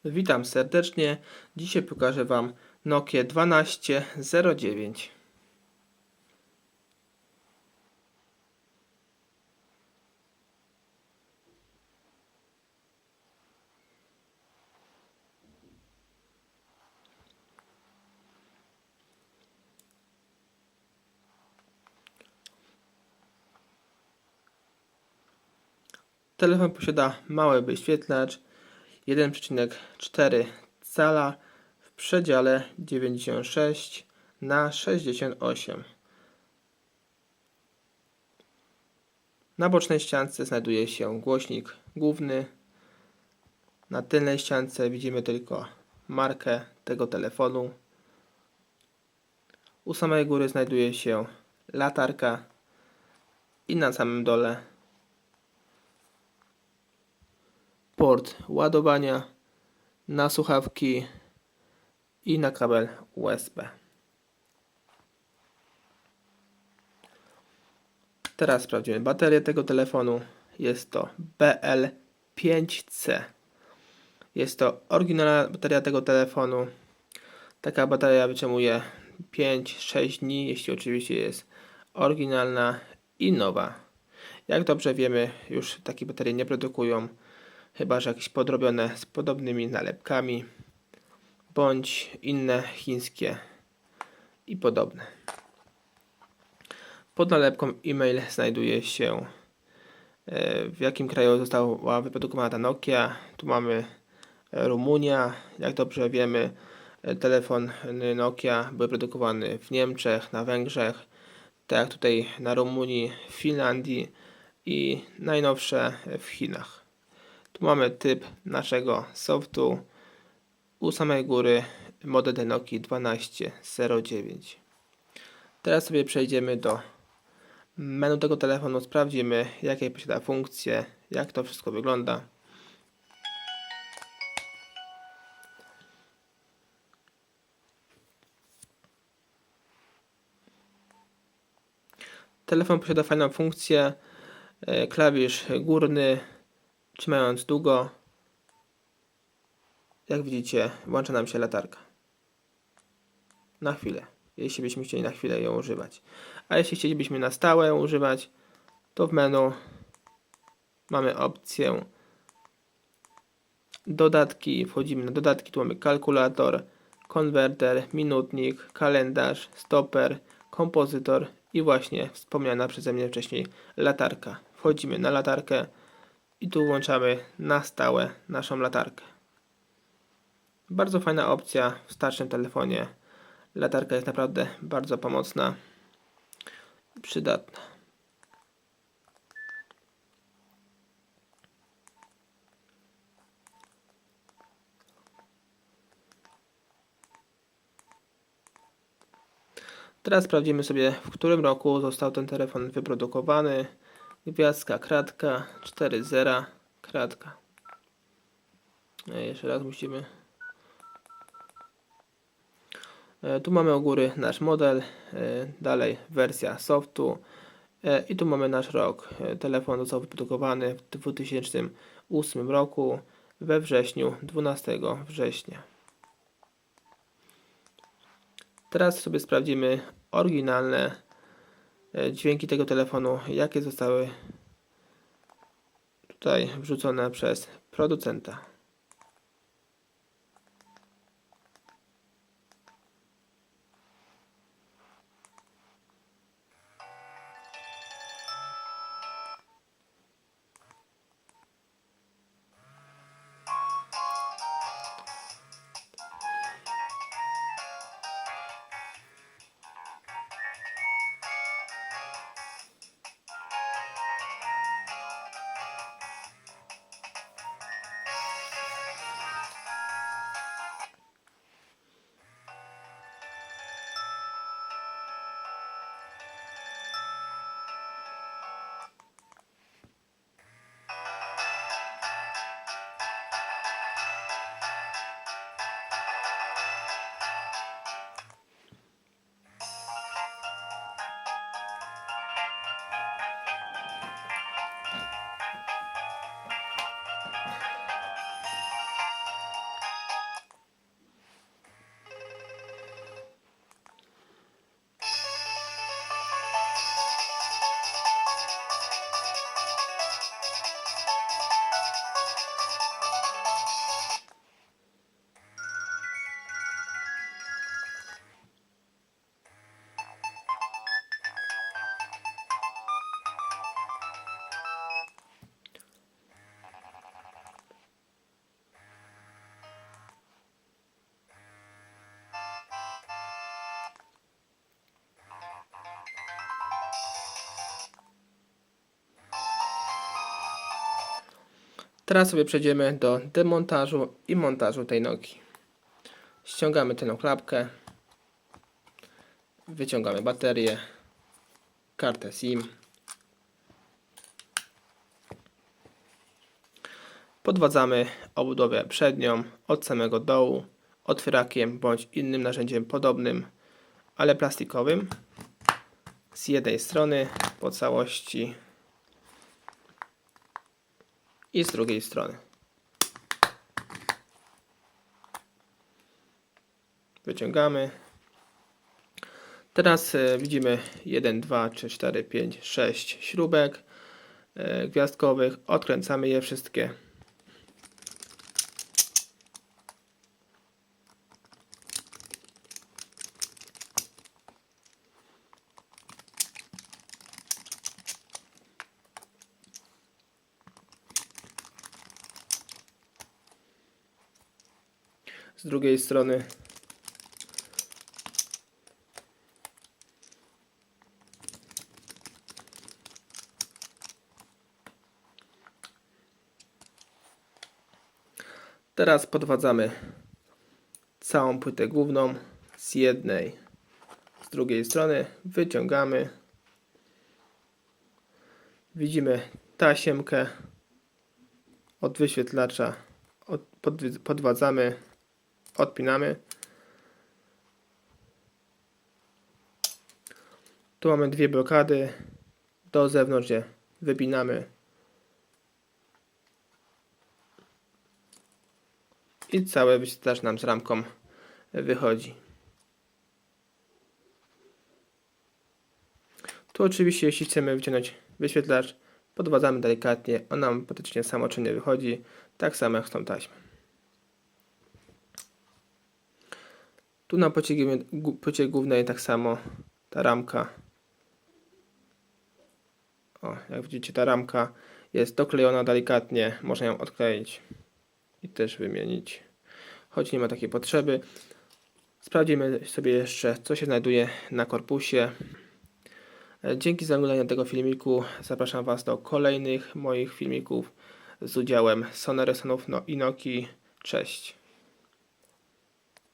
Witam serdecznie. Dzisiaj pokażę Wam Nokia 1209. Telefon posiada mały wyświetlacz 1,4 cala w przedziale 96 na 68. Na bocznej ściance znajduje się głośnik główny. Na tylnej ściance widzimy tylko markę tego telefonu. U samej góry znajduje się latarka i na samym dole port ładowania na słuchawki i na kabel USB. Teraz sprawdzimy baterię tego telefonu. Jest to BL5C. Jest to oryginalna bateria tego telefonu. Taka bateria wytrzymuje 5-6 dni, jeśli oczywiście jest oryginalna i nowa. Jak dobrze wiemy, już takie baterie nie produkują, chyba że jakieś podrobione z podobnymi nalepkami bądź inne chińskie i podobne. Pod nalepką e-mail znajduje się w jakim kraju została wyprodukowana ta Nokia. Tu mamy Rumunia. Jak dobrze wiemy, telefon Nokia był produkowany w Niemczech, na Węgrzech, tak jak tutaj na Rumunii, w Finlandii i najnowsze w Chinach. Tu mamy typ naszego softu. U samej góry model Nokii 1209. Teraz sobie przejdziemy do menu tego telefonu, sprawdzimy jakie posiada funkcje, jak to wszystko wygląda. Telefon posiada fajną funkcję, klawisz górny, trzymając długo, jak widzicie, włącza nam się latarka. Na chwilę, jeśli byśmy chcieli na chwilę ją używać. A jeśli chcielibyśmy na stałe ją używać, to w menu mamy opcję dodatki. Wchodzimy na dodatki, tu mamy kalkulator, konwerter, minutnik, kalendarz, stoper, kompozytor i właśnie wspomniana przeze mnie wcześniej latarka. Wchodzimy na latarkę i tu włączamy na stałe naszą latarkę. Bardzo fajna opcja w starszym telefonie. Latarka jest naprawdę bardzo pomocna i przydatna. Teraz sprawdzimy sobie, w którym roku został ten telefon wyprodukowany. Gwiazdka, kratka, 4 zera, kratka. Jeszcze raz musimy. Tu mamy u góry nasz model, dalej wersja softu i tu mamy nasz rok. Telefon został wyprodukowany w 2008 roku we wrześniu, 12 września. Teraz sobie sprawdzimy oryginalne dźwięki tego telefonu, jakie zostały tutaj wrzucone przez producenta. Teraz sobie przejdziemy do demontażu i montażu tej nogi. Ściągamy tę klapkę, wyciągamy baterię, kartę SIM, podwadzamy obudowę przednią od samego dołu otwierakiem bądź innym narzędziem podobnym, ale plastikowym, z jednej strony po całości i z drugiej strony. Wyciągamy. Teraz widzimy 1, 2, 3, 4, 5, 6 śrubek gwiazdkowych. Odkręcamy je wszystkie. Z drugiej strony teraz podwadzamy całą płytę główną z jednej, z drugiej strony, wyciągamy. Widzimy tasiemkę od wyświetlacza, podwadzamy, odpinamy. Tu mamy dwie blokady, do zewnątrz je wypinamy i cały wyświetlacz nam z ramką wychodzi. Tu oczywiście, jeśli chcemy wyciągnąć wyświetlacz, podwadzamy delikatnie, on nam praktycznie samoczynnie wychodzi, tak samo jak z tą taśmą. Tu na płycie głównej tak samo ta ramka, jak widzicie, ta ramka jest doklejona delikatnie, można ją odkleić i też wymienić, choć nie ma takiej potrzeby. Sprawdzimy sobie jeszcze, co się znajduje na korpusie. Dzięki za oglądanie tego filmiku. Zapraszam Was do kolejnych moich filmików z udziałem Sony Ericssonów i Nokii. Cześć.